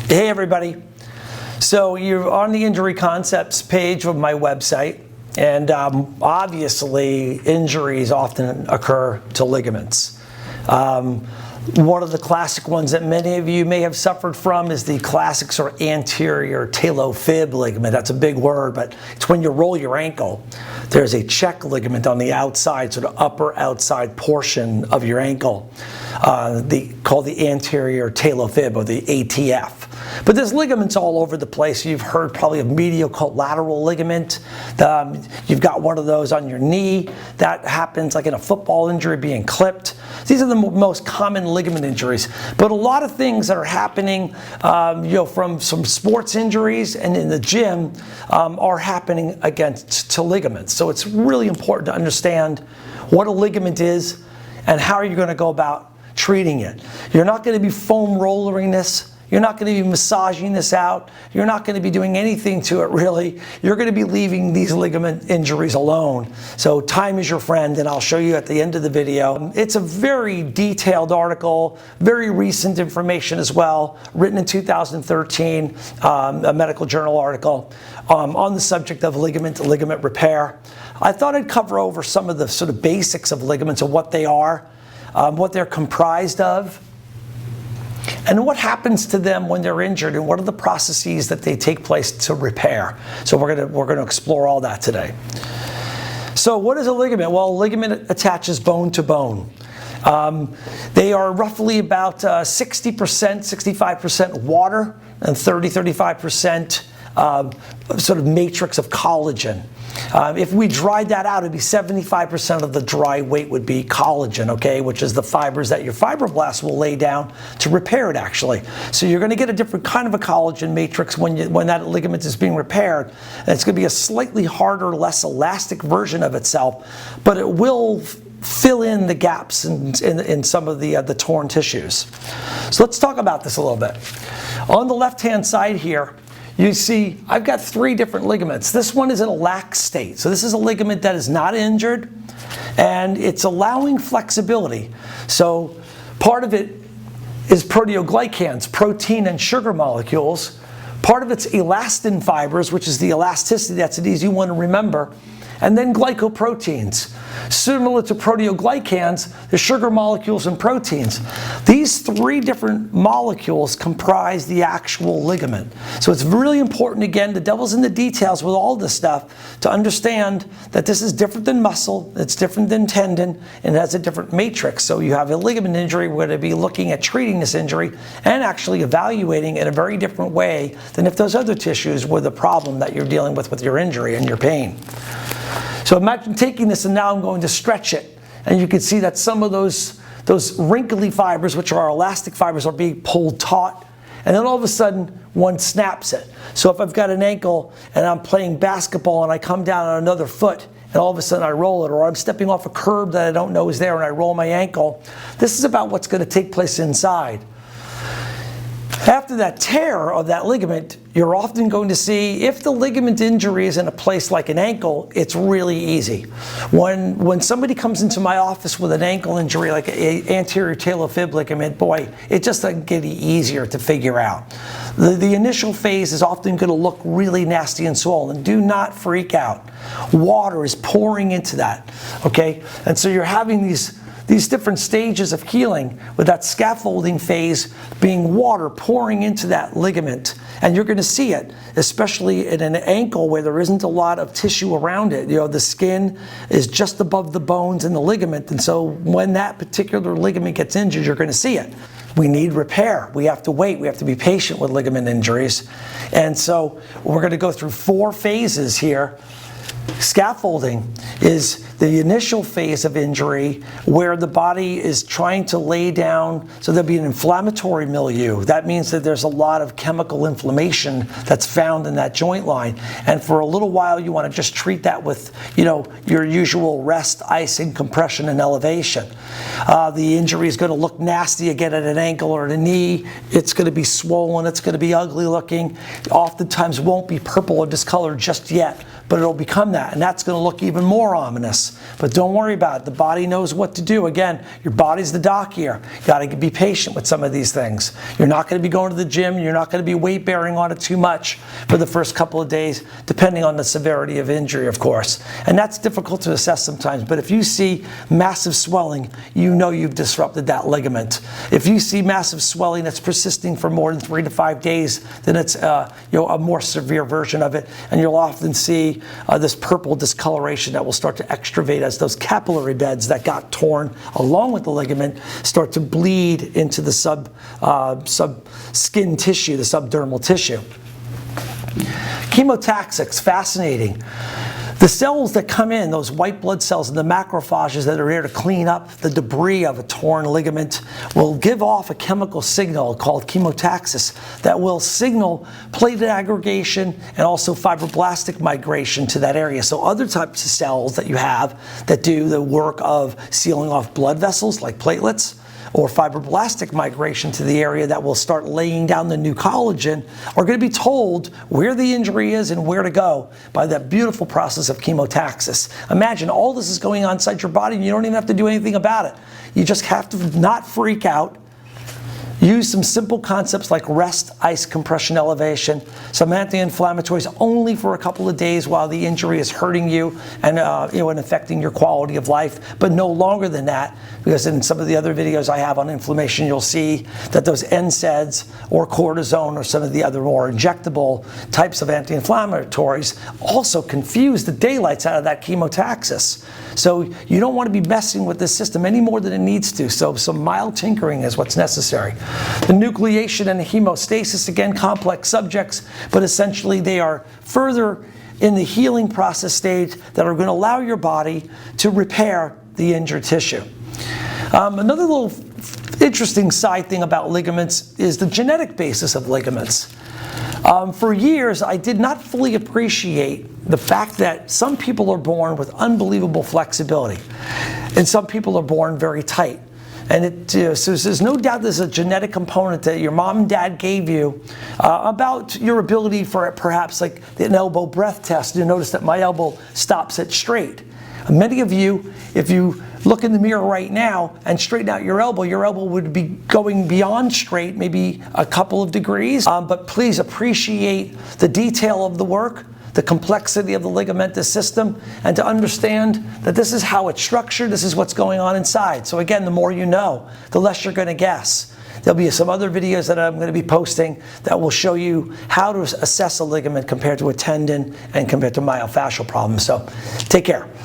Hey everybody. So you're on the injury concepts page of my website, and obviously injuries often occur to ligaments. One of the classic ones that many of you may have suffered from is the classic sort of anterior talofib ligament. That's a big word, but it's when you roll your ankle. There's a check ligament on the outside, sort of upper outside portion of your ankle, called the anterior talofib, or the ATF. But there's ligaments all over the place. You've heard probably of medial collateral ligament. You've got one of those on your knee. That happens like in a football injury being clipped. These are the most common ligament injuries. But a lot of things that are happening from some sports injuries and in the gym are happening to ligaments. So it's really important to understand what a ligament is and how you're going to go about treating it. You're not going to be foam rollering this. You're not going to be massaging this out. You're not going to be doing anything to it, really. You're going to be leaving these ligament injuries alone. So time is your friend, and I'll show you at the end of the video. It's a very detailed article, very recent information as well, written in 2013, a medical journal article on the subject of ligament repair. I thought I'd cover over some of the sort of basics of ligaments and what they are, what they're comprised of, and what happens to them when they're injured, and what are the processes that they take place to repair. So we're going to explore all that today. So what is a ligament? Well, a ligament attaches bone to bone. They are roughly about 60%, 65% water, and 35% sort of matrix of collagen. If we dried that out, it'd be 75% of the dry weight would be collagen, okay, which is the fibers that your fibroblasts will lay down to repair it, actually. So you're going to get a different kind of a collagen matrix when that ligament is being repaired. And it's going to be a slightly harder, less elastic version of itself, but it will fill in the gaps in some of the torn tissues. So let's talk about this a little bit. On the left-hand side here, you see, I've got 3 different ligaments. This one is in a lax state. So this is a ligament that is not injured, and it's allowing flexibility. So part of it is proteoglycans, protein and sugar molecules. Part of it's elastin fibers, which is the elasticity. That's an easy one to remember. And then glycoproteins. Similar to proteoglycans, the sugar molecules and proteins. These 3 different molecules comprise the actual ligament. So it's really important, again, the devil's in the details with all this stuff, to understand that this is different than muscle, it's different than tendon, and it has a different matrix. So you have a ligament injury, we're going to be looking at treating this injury and actually evaluating in a very different way than if those other tissues were the problem that you're dealing with your injury and your pain. So imagine taking this, and now I'm going to stretch it, and you can see that some of those wrinkly fibers, which are elastic fibers, are being pulled taut, and then all of a sudden one snaps it. So if I've got an ankle and I'm playing basketball and I come down on another foot and all of a sudden I roll it, or I'm stepping off a curb that I don't know is there and I roll my ankle, this is about what's going to take place inside. After that tear of that ligament, you're often going to see, if the ligament injury is in a place like an ankle, it's really easy. When somebody comes into my office with an ankle injury like an anterior talofib ligament, boy, it just doesn't get any easier to figure out. The initial phase is often going to look really nasty and swollen. Do not freak out. Water is pouring into that, okay? And so you're having these different stages of healing, with that scaffolding phase being water pouring into that ligament. And you're going to see it, especially in an ankle where there isn't a lot of tissue around it. You know, the skin is just above the bones and the ligament. And so when that particular ligament gets injured, you're going to see it. We need repair. We have to wait. We have to be patient with ligament injuries. And so we're going to go through 4 phases here. Scaffolding is the initial phase of injury where the body is trying to lay down, so there'll be an inflammatory milieu. That means that there's a lot of chemical inflammation that's found in that joint line. And for a little while, you want to just treat that with, your usual rest, icing, compression, and elevation. The injury is going to look nasty again at an ankle or at a knee. It's going to be swollen. It's going to be ugly looking. Oftentimes won't be purple or discolored just yet, but it'll become that, and that's going to look even more ominous. But don't worry about it. The body knows what to do. Again, your body's the doc here. You got to be patient with some of these things. You're not going to be going to the gym. You're not going to be weight bearing on it too much for the first couple of days, depending on the severity of injury, of course. And that's difficult to assess sometimes. But if you see massive swelling, you know you've disrupted that ligament. If you see massive swelling that's persisting for more than 3 to 5 days, then it's a more severe version of it, and you'll often see this purple discoloration that will start to extravate as those capillary beds that got torn along with the ligament start to bleed into the sub skin tissue, the subdermal tissue. Chemotaxics, fascinating. The cells that come in, those white blood cells and the macrophages that are here to clean up the debris of a torn ligament, will give off a chemical signal called chemotaxis that will signal platelet aggregation and also fibroblastic migration to that area. So other types of cells that you have that do the work of sealing off blood vessels like platelets, or fibroblastic migration to the area that will start laying down the new collagen, are going to be told where the injury is and where to go by that beautiful process of chemotaxis. Imagine all this is going on inside your body and you don't even have to do anything about it. You just have to not freak out. Use some simple concepts like rest, ice, compression, elevation, some anti-inflammatories only for a couple of days while the injury is hurting you and and affecting your quality of life, but no longer than that, because in some of the other videos I have on inflammation, you'll see that those NSAIDs or cortisone or some of the other more injectable types of anti-inflammatories also confuse the daylights out of that chemotaxis. So you don't want to be messing with this system any more than it needs to. So some mild tinkering is what's necessary. The nucleation and the hemostasis, again, complex subjects, but essentially they are further in the healing process stage that are going to allow your body to repair the injured tissue. Another little interesting side thing about ligaments is the genetic basis of ligaments. For years, I did not fully appreciate the fact that some people are born with unbelievable flexibility, and some people are born very tight. And so there's no doubt there's a genetic component that your mom and dad gave you about your ability for perhaps like an elbow breadth test. You notice that my elbow stops at straight. Many of you, if you look in the mirror right now and straighten out your elbow would be going beyond straight, maybe a couple of degrees. But please appreciate the detail of the work, the complexity of the ligamentous system, and to understand that this is how it's structured, this is what's going on inside. So again, the more you know, the less you're going to guess. There'll be some other videos that I'm going to be posting that will show you how to assess a ligament compared to a tendon and compared to myofascial problems. So take care.